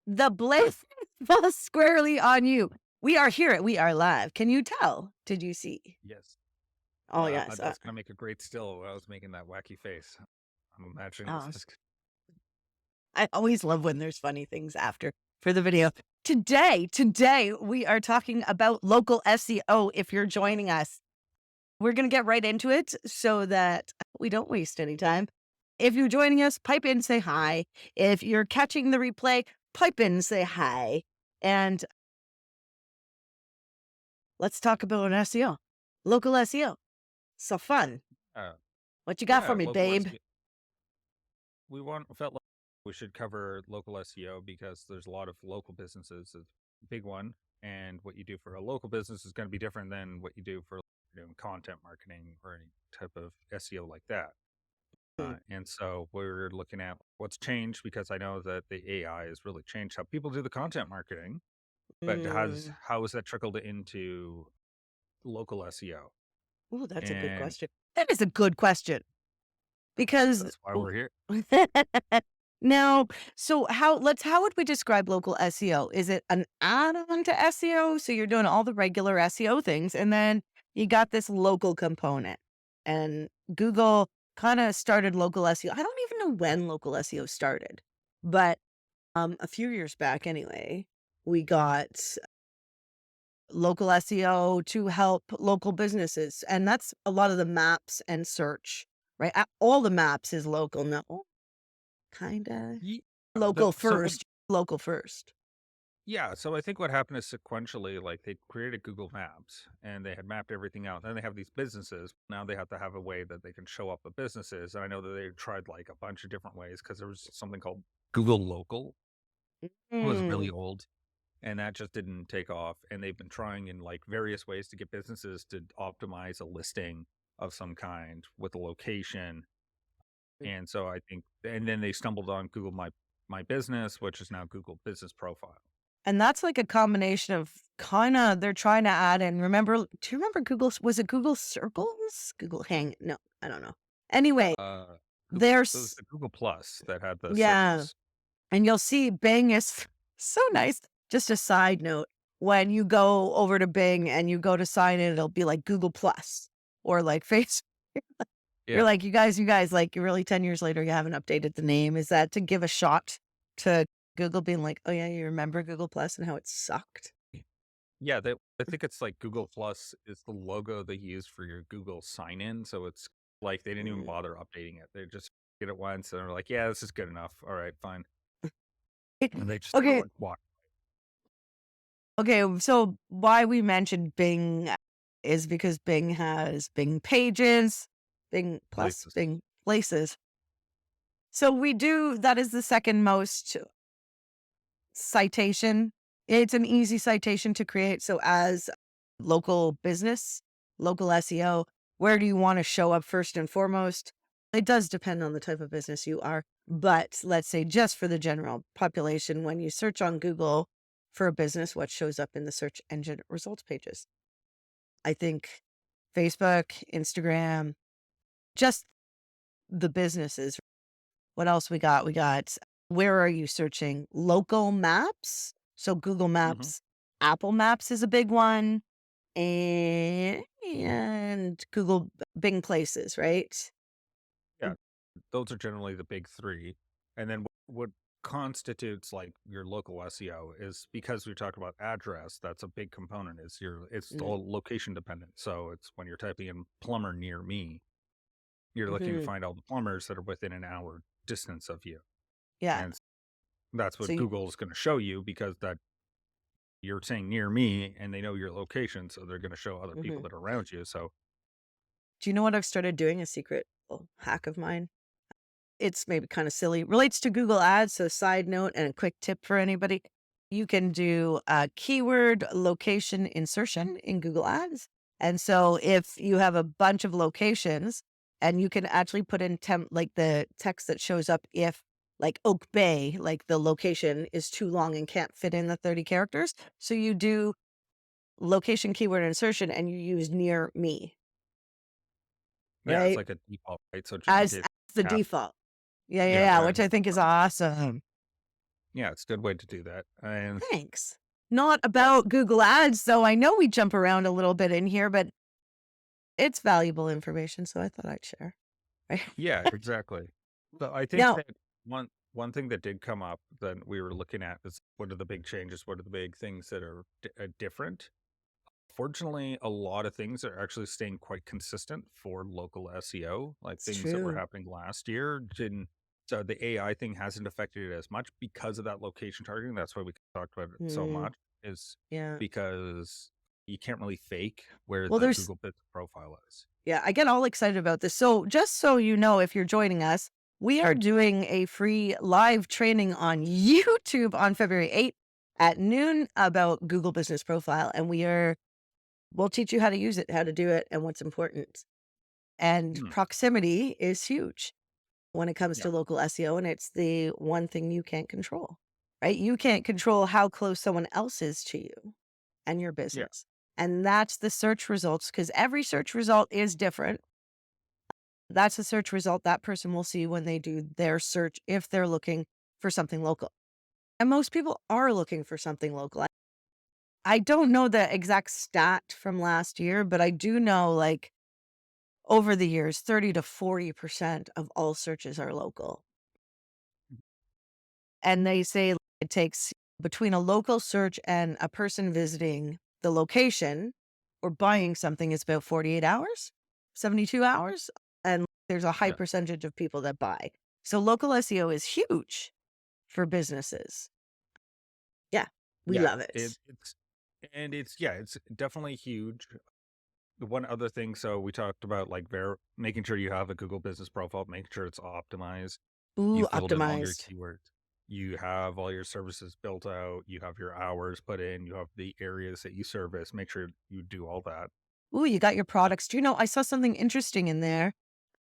The blame falls squarely on you. We are here. We are live. Can you tell? Did you see? Yes. Oh, yes. That's gonna make a great still when I was making that wacky face. I'm imagining Oh, this. I always love when there's funny things after for the video. Today, we are talking about local SEO. If you're joining us, we're going to get right into it so that we don't waste any time. If you're joining us, pipe in, say hi. If you're catching the replay, pipe in, say hi. And let's talk about an SEO, local SEO. So fun. Uh, What you got for yeah, me, local babe? SEO. Felt like we should cover local SEO because there's a lot of local businesses. It's a big one, and what you do for a local business is going to be different than what you do for doing content marketing or any type of SEO like that. Mm, And so we're looking at what's changed because I know that the AI has really changed how people do the content marketing. But mm. how has that trickled into local SEO? Ooh, that's a good And question. That is a good question because that's why we're here. now, so how would we describe local SEO? Is it an add-on to SEO? So you're doing all the regular SEO things, and then you got this local component. And Google kind of started local SEO. I don't even know when local SEO started, but a few years back anyway, we got local SEO to help local businesses. And that's a lot of the maps and search, right? All the maps is local. No, kind of Ye- local so what? first, local first. Yeah, so I think what happened is sequentially, like they created Google Maps and they had mapped everything out. Then they have these businesses. Now they have to have a way that they can show up the businesses. And I know that they tried like a bunch of different ways because there was something called Google Local. It was really Mm. old and that just didn't take off. And they've been trying in like various ways to get businesses to optimize a listing of some kind with a location. And so I think, and then they stumbled on Google My Business, which is now Google Business Profile. And that's like a combination of kind of they're trying to add in. Remember, do you remember Google? Was it Google Circles? Google Hang? No, I don't know. Anyway, Uh, it was there's the Google Plus that had the yeah, circles. and you'll see Bing is so nice. Just a side note, when you go over to Bing and you go to sign in, it'll be like Google Plus or like Facebook. You're Yeah, like, you guys, like, you're really 10 years later, you haven't updated the name. Is that to give a shot to Google being like, oh, yeah, you remember Google Plus and how it sucked? yeah. I think it's like Google Plus is the logo they use for your Google sign in. So it's like they didn't even Mm. bother updating it. They just did it once and they're like, yeah, this is good enough. All right, fine. And they just Okay. like walk. Okay. So why we mentioned Bing is because Bing has Bing Pages, Bing Plus, Places. Bing Places. So that is the second most citation. It's an easy citation to create. So as local business, local SEO, where do you want to show up first and foremost? It does depend on the type of business you are. But let's say just for the general population, when you search on Google for a business, what shows up in the search engine results pages? I think Facebook, Instagram, just the businesses. What else we got? We got where are you searching? Local maps. So Google Hmm. Maps, Apple Maps is a big one, and Google Bing Places, right? Yeah, those are generally the big three. And then what constitutes like your local SEO is because we talked about address, that's a big component is it's Mm-hmm. all location dependent. So it's when you're typing in plumber near me, you're looking to find all the plumbers that are within an hour distance of you. Yeah. And that's So what Google is going to show you because that you're saying near me and they know your location. So they're going to show other people mhm. that are around you. So Do you know what I've started doing? A secret little hack of mine. It's maybe kind of silly. Relates to Google Ads. So side note and a quick tip for anybody. You can do a keyword location insertion in Google Ads. And so if you have a bunch of locations and you can actually put in like the text that shows up if like Oak Bay, like the location is too long and can't fit in the 30 characters. So you do location keyword insertion and you use near me, yeah, it's right? like a default, right? So just in As case the cap, default. Yeah, yeah, yeah, yeah, that which I think is awesome. Yeah, it's a good way to do that. And Thanks. Not yeah, about Google Ads, so I know we jump around a little bit in here, but it's valuable information, so I thought I'd share. Right? yeah, exactly. So I think Now, that one thing that did come up that we were looking at is what are the big changes? What are the big things that are different? Fortunately, a lot of things are actually staying quite consistent for local SEO, like it's things that were true. happening last year didn't. So the AI thing hasn't affected it as much because of that location targeting. That's why we talked about it so Mm, much, is yeah. because you can't really fake where Well, the there's Google Business profile is. yeah, I get all excited about this. So, just so you know, if you're joining us, we are doing a free live training on YouTube on February 8th at noon about Google Business Profile. And we'll teach you how to use it, how to do it, and what's important. And Hmm. proximity is huge when it comes Yeah, to local SEO. And it's the one thing you can't control, right? You can't control how close someone else is to you and your yeah, business. And that's the search results because every search result is different. That's a search result that person will see when they do their search if they're looking for something local. And most people are looking for something local. I don't know the exact stat from last year, but I do know like over the years, 30 to 40% of all searches are local. And they say it takes between a local search and a person visiting the location or buying something is about 48 hours, 72 hours. And there's a high yeah, percentage of people that buy. So local SEO is huge for businesses. Yeah, we yeah. love it. It's definitely huge. The one other thing, so we talked about like making sure you have a Google Business profile, making sure it's optimized. Ooh, You filled in all your optimized. keywords. You have all your services built out. You have your hours put in. You have the areas that you service. Make sure you do all that. Ooh, you got your products. Do you know, I saw something interesting in there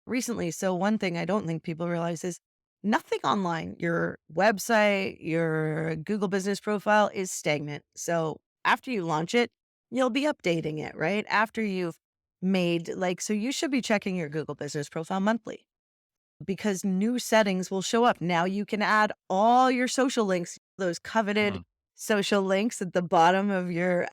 recently. So one thing I don't think people realize is nothing online, your website, your Google business profile is stagnant. So after you launch it, you'll be updating it, right? After you've made so you should be checking your Google business profile monthly because new settings will show up. Now you can add all your social links, those coveted Mhm. social links at the bottom of your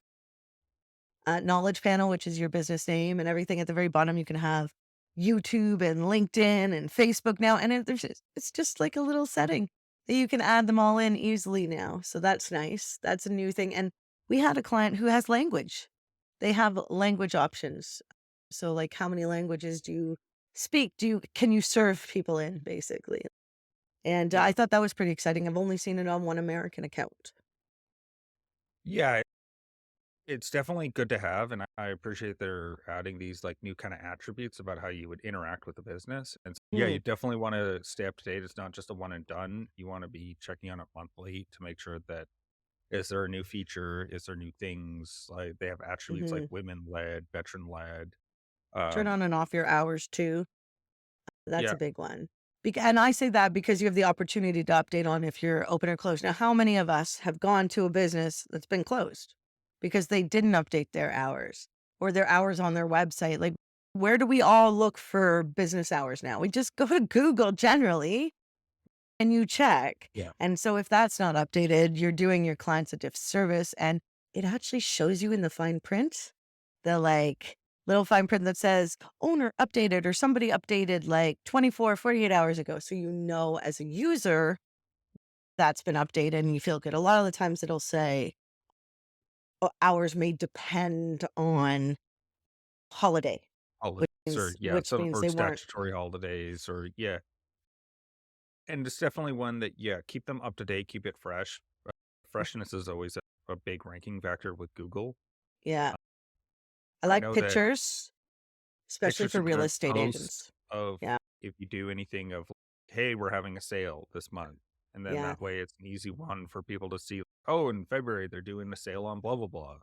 knowledge panel, which is your business name and everything at the very bottom. You can have YouTube and LinkedIn and Facebook now. And it's just like a little setting that you can add them all in easily now. So that's nice. That's a new thing. And we had a client who has language. They have language options. So like how many languages do you speak? Can you serve people in basically? And Yeah. I thought that was pretty exciting. I've only seen it on one American account. Yeah. It's definitely good to have. And I appreciate they're adding these like new kind of attributes about how you would interact with the business. And yeah, Hmm. you definitely want to stay up to date. It's not just a one and done. You want to be checking on it monthly to make sure that is there a new feature? Is there new things? Like they have attributes like Hmm. women led, veteran led. Turn Um, on and off your hours too. That's yeah. a big one. And I say that because you have the opportunity to update on if you're open or closed. Now, how many of us have gone to a business that's been closed because they didn't update their hours or their hours on their website? Like, where do we all look for business hours now? We just go to Google generally and you check. Yeah. And so if that's not updated, you're doing your clients a disservice. And it actually shows you in the fine print, the little fine print that says owner updated or somebody updated like 24, 48 hours ago. So you know as a user that's been updated and you feel good. A lot of the times it'll say hours may depend on holiday, Holidays which or means yeah, which some means or they weren't. statutory holidays or yeah. And it's definitely one that, yeah, keep them up to date, keep it fresh. Freshness is always a big ranking factor with Google. Yeah. Uh, I I like know that pictures, especially pictures for are real good. estate Posts agents. of Yeah. if you do anything of, hey, we're having a sale this month. And then Yeah. that way it's an easy one for people to see. Oh, in February, they're doing a sale on blah, blah, blah.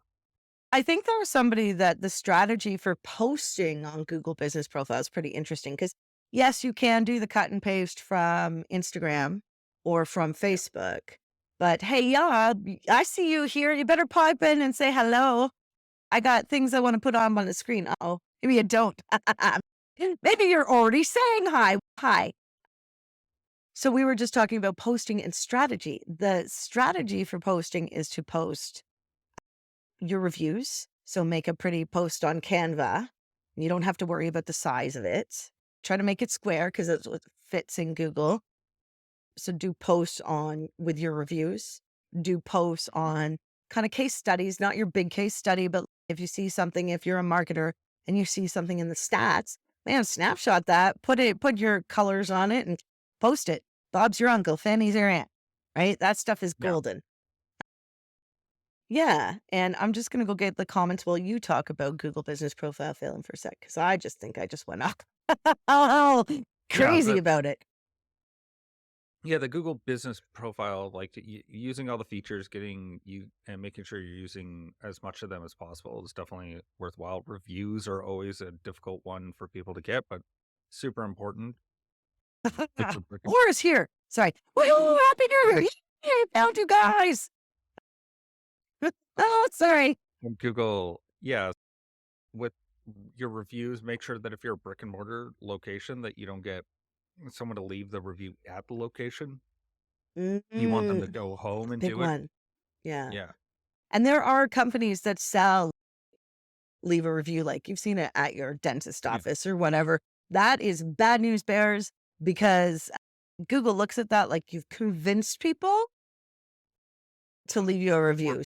I think there was somebody that the strategy for posting on Google Business Profile is pretty interesting because, yes, you can do the cut and paste from Instagram or from Yeah. Facebook. But hey, yeah, I see you here. You better pipe in and say hello. I got things I want to put on the screen. Oh, maybe you don't. Maybe you're already saying hi. Hi. So we were just talking about posting and strategy. The strategy for posting is to post your reviews. So make a pretty post on Canva. You don't have to worry about the size of it. Try to make it square because that's what fits in Google. So do posts on with your reviews. Do posts on kind of case studies, not your big case study, but if you see something, if you're a marketer and you see something in the stats, man, snapshot that, put your colors on it and post it. Bob's your uncle, Fanny's your aunt, right? That stuff is Yeah. golden. Yeah, and I'm just gonna go get the comments while you talk about Google Business Profile failing for a sec, because I just think I just went up oh, Yeah. crazy about it. Yeah, the Google Business Profile, like using all the features, getting you and making sure you're using as much of them as possible is definitely worthwhile. Reviews are always a difficult one for people to get, but super important. If you're brick and Laura's here. Sorry. Woo, happy New Year! Yay, found you guys. Oh, sorry. and Google, yeah, with your reviews, make sure that if you're a brick and mortar location, that you don't get someone to leave the review at the location. You want them to Mm, go home and big do it. one. Yeah. Yeah, And there are companies that sell leave a review, like you've seen it at your dentist yeah, office or whatever. That is bad news bears because Google looks at that like you've convinced people to leave you a or review.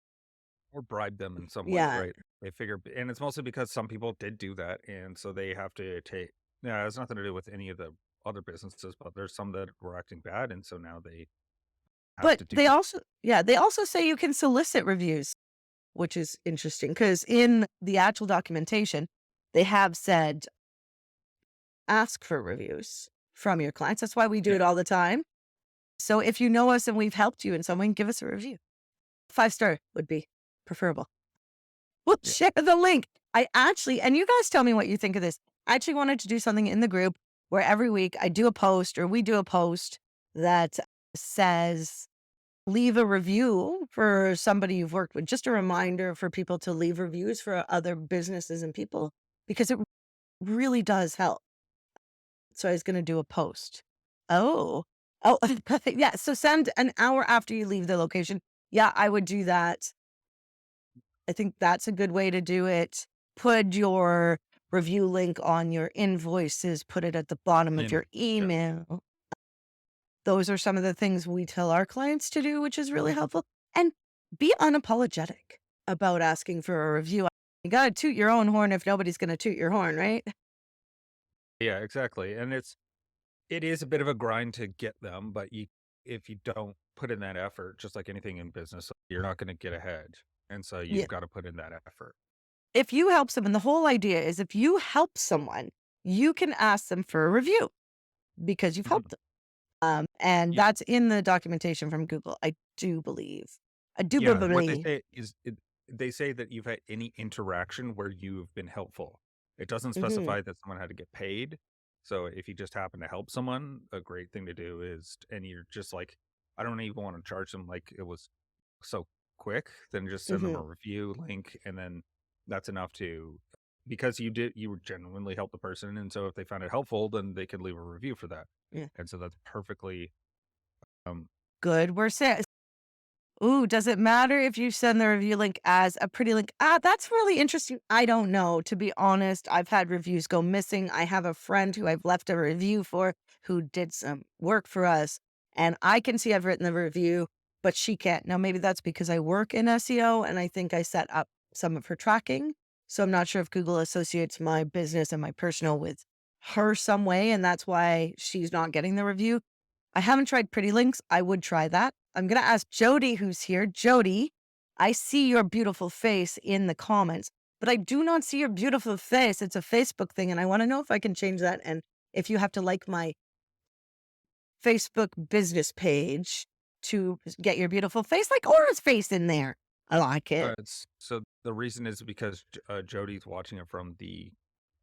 or bribe them in some way, Yeah. right? They figure, and it's mostly because some people did do that, and so they have to take. Yeah, it has nothing to do with any of the other businesses, but there's some that were acting bad, and so now they have But to do they that. also, yeah, they also say you can solicit reviews, which is interesting because in the actual documentation, they have said ask for reviews from your clients. That's why we do Yeah, it all the time. So if you know us and we've helped you in some way, give us a review. 5-star would be preferable. We'll yeah, share the link. I actually, and you guys tell me what you think of this. I actually wanted to do something in the group where every week I do a post or we do a post that says, leave a review for somebody you've worked with. Just a reminder for people to leave reviews for other businesses and people because it really does help. So I was going to do a post. Oh, oh, yeah. So send an hour after you leave the location. Yeah, I would do that. I think that's a good way to do it. Put your review link on your invoices, put it at the bottom of and your yeah, email. Those are some of the things we tell our clients to do, which is really helpful. And be unapologetic about asking for a review. You got to toot your own horn if nobody's going to toot your horn, right? yeah, exactly. And it is a bit of a grind to get them, but you if you don't put in that effort, just like anything in business, you're not going to get ahead. And so Yeah. you've got to put in that effort. If you help someone, the whole idea is if you help someone, you can ask them for a review because you've Mhm. helped them. And Yeah. that's in the documentation from Google, I do believe. I do Yeah, what they believe. say is they say that you've had any interaction where you've been helpful. It doesn't Mhm, specify that someone had to get paid. So if you just happen to help someone, a great thing to do is, and you're just like, I don't even want to charge them like it was so quick, then just send them a mhm, review link, and then that's enough to because you genuinely help the person, and so if they found it helpful, then they could leave a review for that, yeah. and so that's perfectly um Good, we're set. Ooh, does it matter if you send the review link as a pretty link? Ah, that's really interesting. I don't know. To be honest, I've had reviews go missing. I have a friend who I've left a review for who did some work for us, and I can see I've written the review, but she can't. Now, maybe that's because I work in SEO and I think I set up some of her tracking. So I'm not sure if Google associates my business and my personal with her some way, and that's why she's not getting the review. I haven't tried pretty links. I would try that. I'm going to ask Jody, who's here. Jody, I see your beautiful face in the comments, but I do not see your beautiful face. It's a Facebook thing, and I want to know if I can change that and if you have to like my Facebook business page to get your beautiful face, like Aura's face in there. I like it. so the reason is because Jody's watching it from the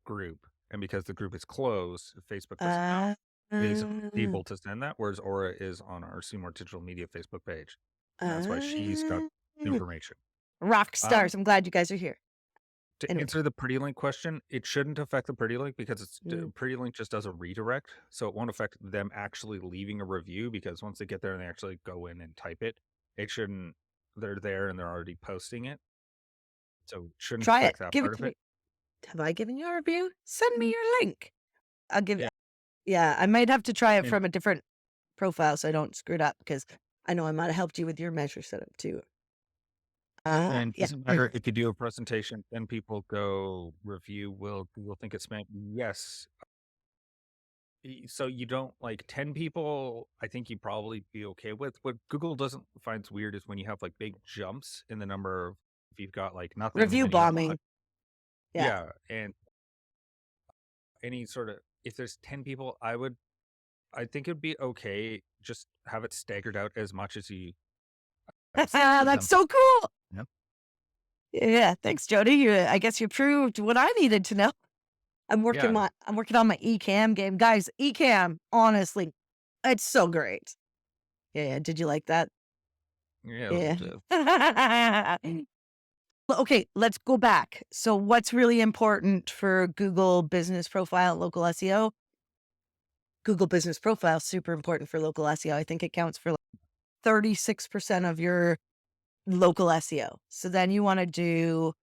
group, and because the group is closed, Facebook doesn't know Uh, is uh, able to send that, whereas Aura is on our Seymour Digital Media Facebook page, and that's why she's got uh, information. rock Um, stars. I'm glad you guys are here. To Anyway. answer the pretty link question, it shouldn't affect the pretty link because Mm. pretty link just does a redirect, so it won't affect them actually leaving a review because once they get there and they actually go in and type it, it shouldn't. They're there and they're already posting it, so it shouldn't Try it. affect that Give it part of to it. me. Have I given you a review? Send me your link. I'll give Yeah, yeah, I might have to try it and from a different profile so I don't screw it up because I know I might have helped you with your measure setup too. and it Yeah. doesn't matter if you do a presentation, then people go review. Will Google think it's spam? Yes. So you don't like 10 people, I think you'd probably be okay with. What Google doesn't finds weird is when you have like big jumps in the number of if you've got like nothing and Review then you got a lot. bombing. Yeah. Yeah. And any sort of if there's 10 people, I think it'd be okay. Just have it staggered out as much as you for That's example. so cool. Yep. Yeah, thanks, Jody. I guess you proved what I needed to know. Yeah. I'm working on my eCam game. Guys, eCam, honestly, it's so great. Yeah, did you like that? Yeah, a little Yeah. bit. Well, okay, let's go back. So what's really important for Google Business Profile, local SEO? Google Business Profile is super important for local SEO. I think it counts for like 36% of your local SEO. So then you want to do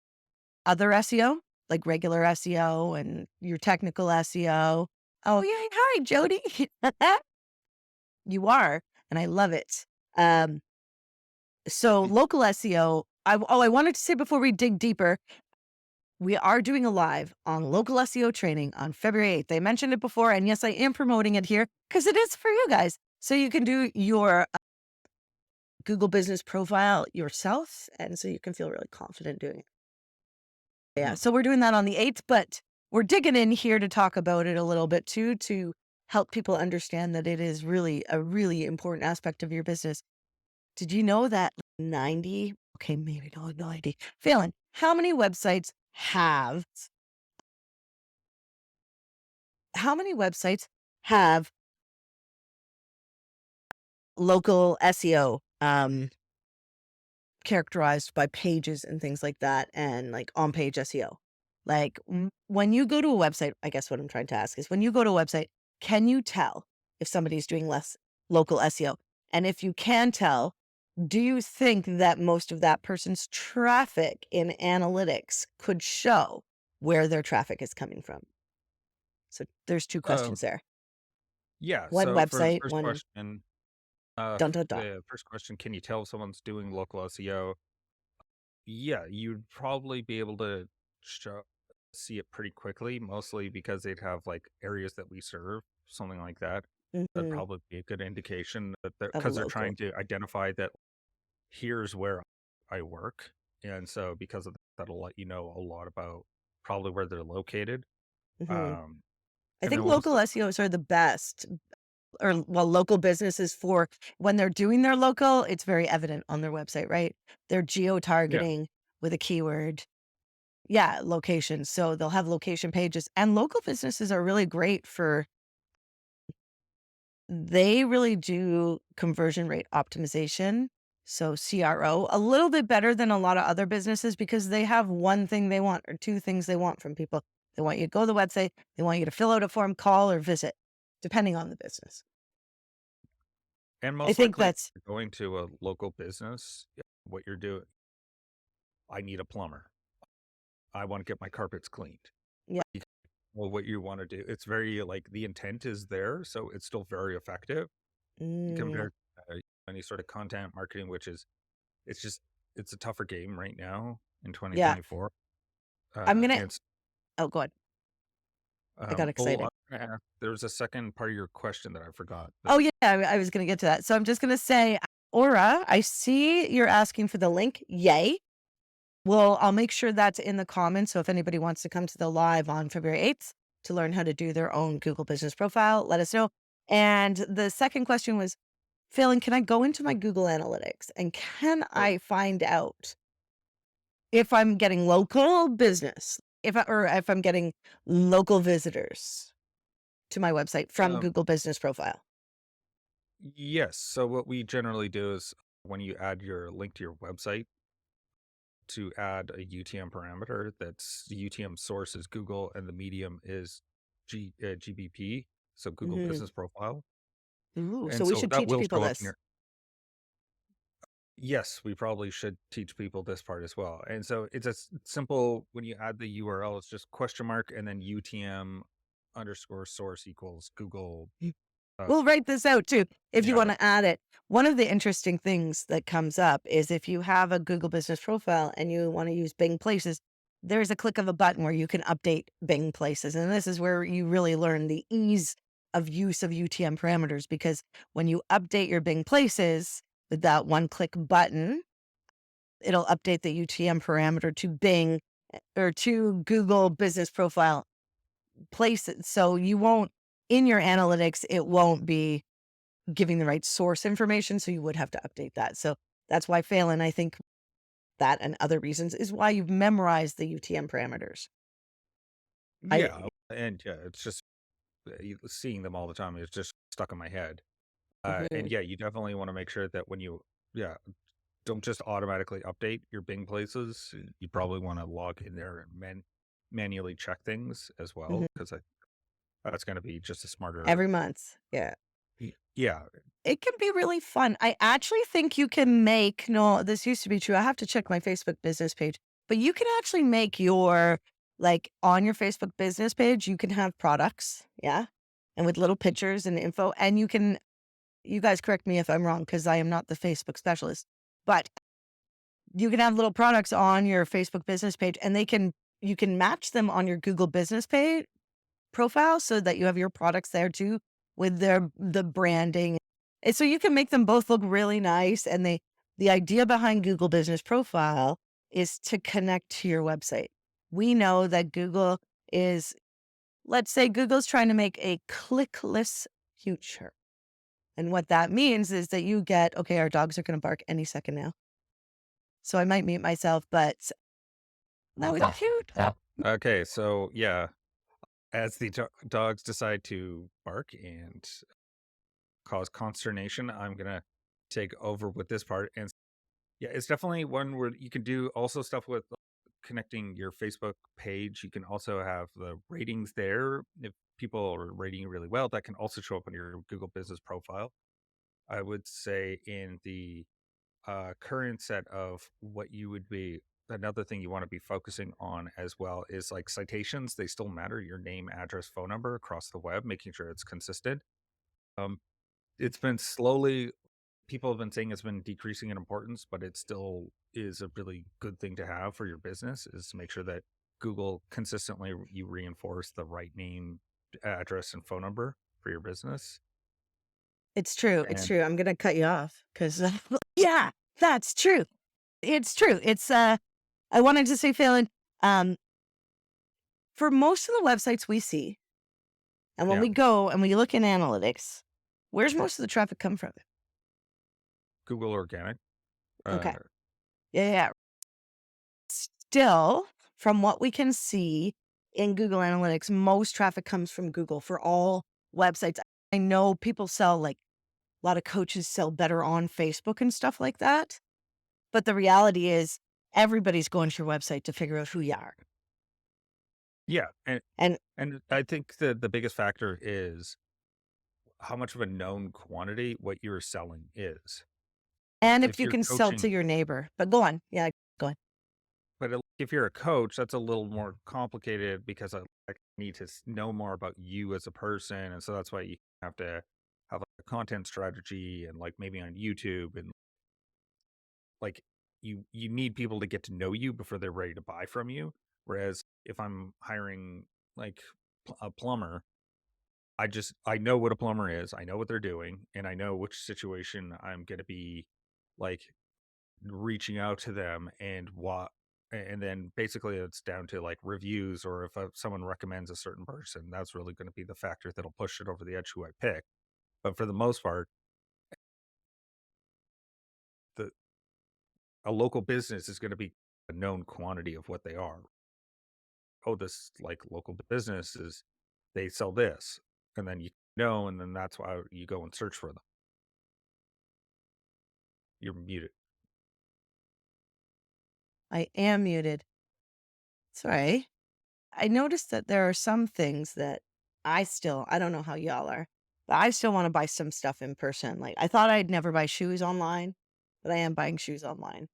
other SEO, like regular SEO and your technical SEO. Oh, yeah. Hi, Jody. You are, and I love it. Um, so local SEO, I wanted to say before we dig deeper, we are doing a live on local SEO training on February 8th. I mentioned it before, and yes, I am promoting it here because it is for you guys. So you can do your Google business profile yourself, and so you can feel really confident doing it. Yeah, Mhm. so we're doing that on the 8th, but we're digging in here to talk about it a little bit too, to help people understand that it is really a really important aspect of your business. Did you know that 90, okay, maybe not 90, Phelan, how many websites how many websites have local SEO characterized by pages and things like that and like on page SEO? Like when you go to a website, I guess what I'm trying to ask is when you go to a website, can you tell if somebody's doing less local SEO? And if you can tell, do you think that most of that person's traffic in analytics could show where their traffic is coming from? So there's two questions Um, there. yeah, One so for the website, first one question, dun dun dun. the first question, can you tell if someone's doing local SEO? Yeah, you'd probably be able to show see it pretty quickly, mostly because they'd have like areas that we serve, something like that. That'd Mhm, probably be a good indication that they're of a because they're local. trying to identify that here's where I work. And so because of that, that'll let you know a lot about probably where they're located. Mhm. Um, I and then think what was local the SEOs are the best, or well, local businesses for when they're doing their local, it's very evident on their website, right? They're yeah. geo-targeting with a keyword. Yeah, location. So they'll have location pages, and local businesses are really great for they really do conversion rate optimization. So CRO, a little bit better than a lot of other businesses because they have one thing they want or two things they want from people. They want you to go to the website, they want you to fill out a form, call, or visit, depending on the business. And I most think likely, if that's you're going to a local business, what you're doing, I need a plumber. I want to get my carpets cleaned. yeah. Well, what you want to do, it's very like the intent is there, so it's still very effective Mm, compared to any sort of content marketing, which is it's just it's a tougher game right now in yeah. 2024. I'm gonna And oh, go ahead. I got excited. there was a second part of your question that I forgot. That Oh, yeah, I was gonna get to that. So I'm just gonna say, Aura, I see you're asking for the link. Yay. Well, I'll make sure that's in the comments. So if anybody wants to come to the live on February 8th to learn how to do their own Google business profile, let us know. And the second question was, Phelan, can I go into my Google Analytics and can oh, I find out if I'm getting local business, or if I'm getting local visitors to my website from um, Google Business Profile? yes. So what we generally do is when you add your link to your website, to add a UTM parameter. That's the UTM source is Google and the medium is GBP, so Google Mhm. Business Profile. Ooh, so And we so should that teach will people show up in this. your yes, we probably should teach people this part as well. And so it's a simple when you add the URL, it's just question mark and then UTM underscore source equals Google. Uh, We'll write this out too if you yeah, want to add it. One of the interesting things that comes up is if you have a Google Business Profile and you want to use Bing Places, there's a click of a button where you can update Bing Places. And this is where you really learn the ease of use of UTM parameters because when you update your Bing Places with that one click button, it'll update the UTM parameter to Bing or to Google Business Profile Places. So you won't, in your analytics, it won't be giving the right source information, so you would have to update that. So that's why Phelan, I think that and other reasons is why you've memorized the UTM parameters. I yeah, and yeah, it's just seeing them all the time is just stuck in my head. And Mhm. yeah, you definitely want to make sure that when you yeah don't just automatically update your Bing places. You probably want to log in there and manually check things as well Mhm. because that's going to be just a smarter. Every month. Yeah. Yeah, It can be really fun. I actually think you can make no, this used to be true. I have to check my Facebook business page, but you can actually make your like on your Facebook business page, you can have products, yeah, and with little pictures and info, and you guys correct me if I'm wrong because I am not the Facebook specialist, but you can have little products on your Facebook business page and you can match them on your Google business page profile so that you have your products there too with the branding. And so you can make them both look really nice and the idea behind Google Business Profile is to connect to your website. We know that Google is let's say Google's trying to make a clickless future. And what that means is that you get okay, our dogs are going to bark any second now. So I might mute myself, but that was cute. okay, so yeah, as the dogs decide to bark and cause consternation, I'm gonna take over with this part. And yeah, it's definitely one where you can do also stuff with connecting your Facebook page. You can also have the ratings there. If people are rating you really well, that can also show up on your Google Business Profile. I would say in the current set of what you would be another thing you want to be focusing on as well is like citations. They still matter, your name, address, phone number across the web, making sure it's consistent. um, it's been slowly people have been saying it's been decreasing in importance, but it still is a really good thing to have for your business is to make sure that Google consistently you reinforce the right name, address, and phone number for your business. It's true. It's And true. I'm gonna cut you off because yeah, that's true. It's true. It's I wanted to say, Phelan, um, for most of the websites we see, and when yeah, we go and we look in analytics, where's most of the traffic come from? Google organic. Uh, Okay. Yeah, yeah. Still, from what we can see in Google Analytics, most traffic comes from Google for all websites. I know people sell like a lot of coaches sell better on Facebook and stuff like that. But the reality is everybody's going to your website to figure out who you are. yeah, And and I think the biggest factor is how much of a known quantity what you're selling is. and if If you you're can sell to coaching, your neighbor. But go on. Yeah, go on. but if you're a coach, that's a little more complicated because I need to know more about you as a person, and so that's why you have to have like, a content strategy and like maybe on YouTube and like you need people to get to know you before they're ready to buy from you. Whereas if I'm hiring like a plumber, I know what a plumber is, I know what they're doing, and I know which situation I'm going to be like reaching out to them and what and then basically it's down to like reviews or if someone recommends a certain person, that's really going to be the factor that'll push it over the edge who I pick. But for the most part, the a local business is going to be a known quantity of what they are. Oh, this like local business is they sell this, and then you know, and then that's why you go and search for them. You're muted. I am muted. Sorry. I noticed that there are some things that I don't know how y'all are, but I still want to buy some stuff in person. Like I thought I'd never buy shoes online, but I am buying shoes online.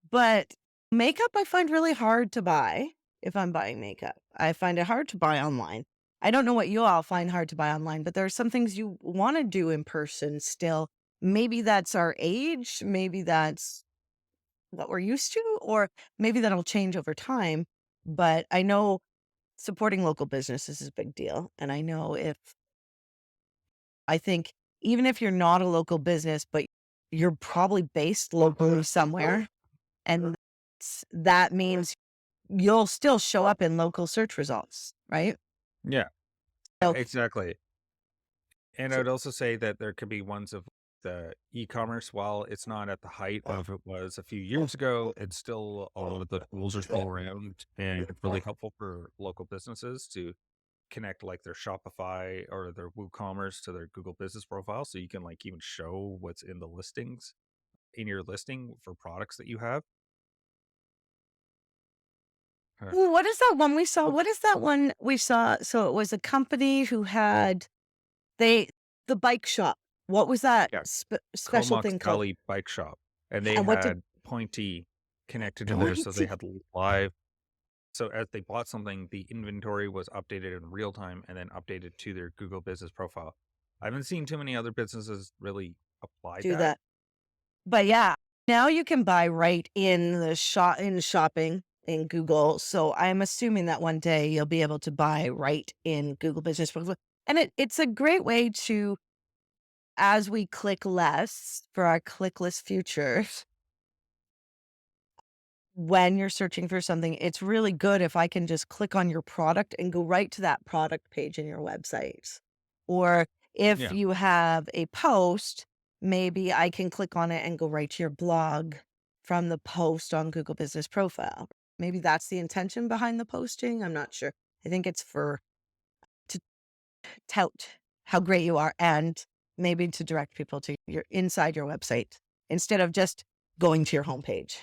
But makeup I find really hard to buy if I'm buying makeup. I find it hard to buy online. I don't know what you all find hard to buy online, but there are some things you want to do in person still. Maybe that's our age, maybe that's what we're used to, or maybe that'll change over time. But I know supporting local businesses is a big deal. And I know I think even if you're not a local business, but you're probably based locally somewhere, and that means you'll still show up in local search results, right? Yeah, So, exactly. And I so would also say that there could be ones of the e-commerce, while it's not at the height of it was a few years ago, it's still a lot of the tools are still around, and it's really helpful for local businesses to connect like their Shopify or their WooCommerce to their Google business profile. So you can like even show what's in the listings in your listing for products that you have. Uh, ooh, what is that one we saw? oh, What is that one we saw? So it was a company who had they the bike shop. What was that yeah, special Comox thing called? Valley Bike Shop. And they And what did had Pointy connected to there. So they Pointy had live. So as they bought something, the inventory was updated in real time and then updated to their Google business profile. I haven't seen too many other businesses really apply do that. that? But yeah, now you can buy right in the shop in shopping in Google. So I'm assuming that one day you'll be able to buy right in Google Business Profile. And it's a great way to, as we click less for our clickless future, when you're searching for something, it's really good if I can just click on your product and go right to that product page in your website. Or if Yeah. you have a post, maybe I can click on it and go right to your blog from the post on Google Business Profile. Maybe that's the intention behind the posting. I'm not sure. I think it's for to tout how great you are and maybe to direct people to your inside your website instead of just going to your homepage.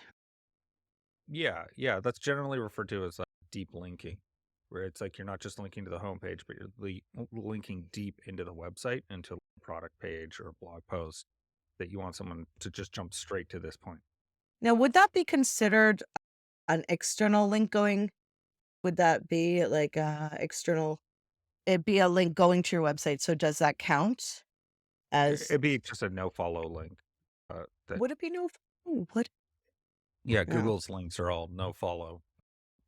Yeah, yeah, that's generally referred to as like deep linking, where it's like you're not just linking to the homepage, but you're linking deep into the website into a product page or a blog post that you want someone to just jump straight to this point. Now, would that be considered an external link going? Would that be like external? It'd be a link going to your website. So does that count as? It'd be just a no follow link. That Would it be no? Oh, what? Yeah, Oh, Google's links are all no follow.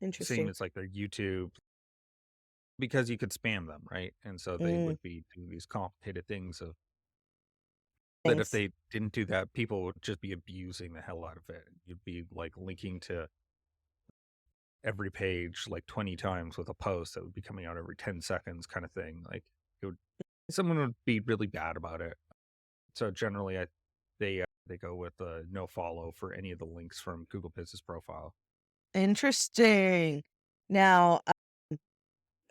Same interesting. as like their YouTube, because you could spam them, right? And so they Mm, would be doing these complicated things of that if things. they didn't do that, people would just be abusing the hell out of it. You'd be like linking to every page like 20 times with a post that would be coming out every 10 seconds kind of thing. Like it would someone would be really bad about it. So generally they go with no follow for any of the links from Google Business Profile. Interesting. Now,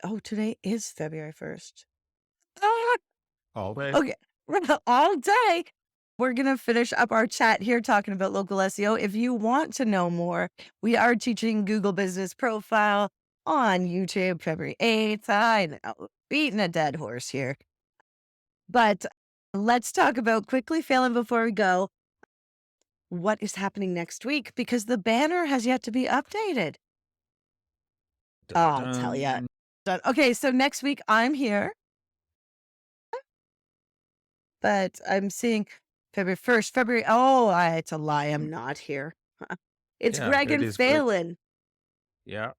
oh, today is February 1st. Ah, All day. okay, all day. We're going to finish up our chat here talking about local SEO. If you want to know more, we are teaching Google Business Profile on YouTube February 8th. I know, beating a dead horse here. But let's talk about quickly, Phelan, before we go, what is happening next week because the banner has yet to be updated. Dun, I'll tell you. dun. Okay, so next week I'm here, but I'm seeing February 1st. It's a lie. I'm not here. It's Yeah, Greg it and is Greg. Phelan. Yeah.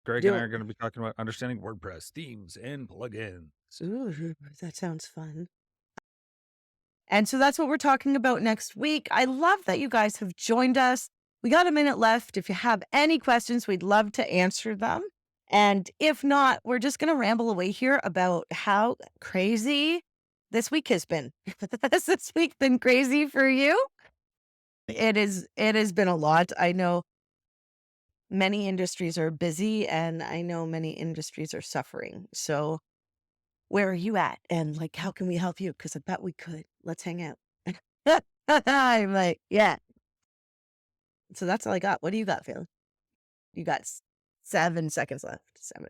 Greg and I Do are going to be talking about understanding WordPress themes and plugins. Ooh, that sounds fun. And so that's what we're talking about next week. I love that you guys have joined us. We got a minute left. If you have any questions, we'd love to answer them. And if not, we're just going to ramble away here about how crazy this week has been. Has this week been crazy for you? It has been a lot. I know many industries are busy and I know many industries are suffering. So where are you at? And like, how can we help you? Because I bet we could. Let's hang out. I'm like, yeah. So that's all I got. What do you got, Phil? You got 7 seconds left. 7.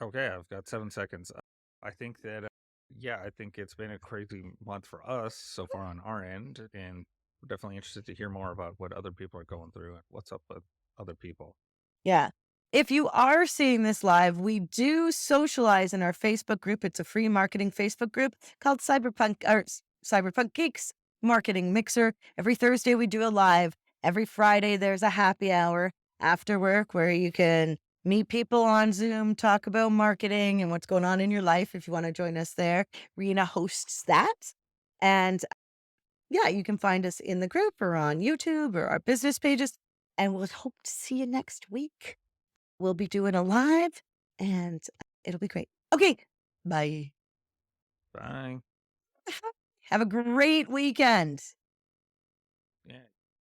Okay, I've got 7 seconds. I think that, yeah, I think it's been a crazy month for us so far on our end, and we're definitely interested to hear more about what other people are going through and what's up with other people. Yeah. If you are seeing this live, we do socialize in our Facebook group. It's a free marketing Facebook group called Cyberpunk Geeks Marketing Mixer. Every Thursday we do a live. Every Friday there's a happy hour after work where you can meet people on Zoom, talk about marketing and what's going on in your life. If you want to join us there, Rena hosts that. And yeah, you can find us in the group or on YouTube or our business pages. And we'll hope to see you next week. We'll be doing a live and it'll be great. Okay. Bye. Bye. Have a great weekend.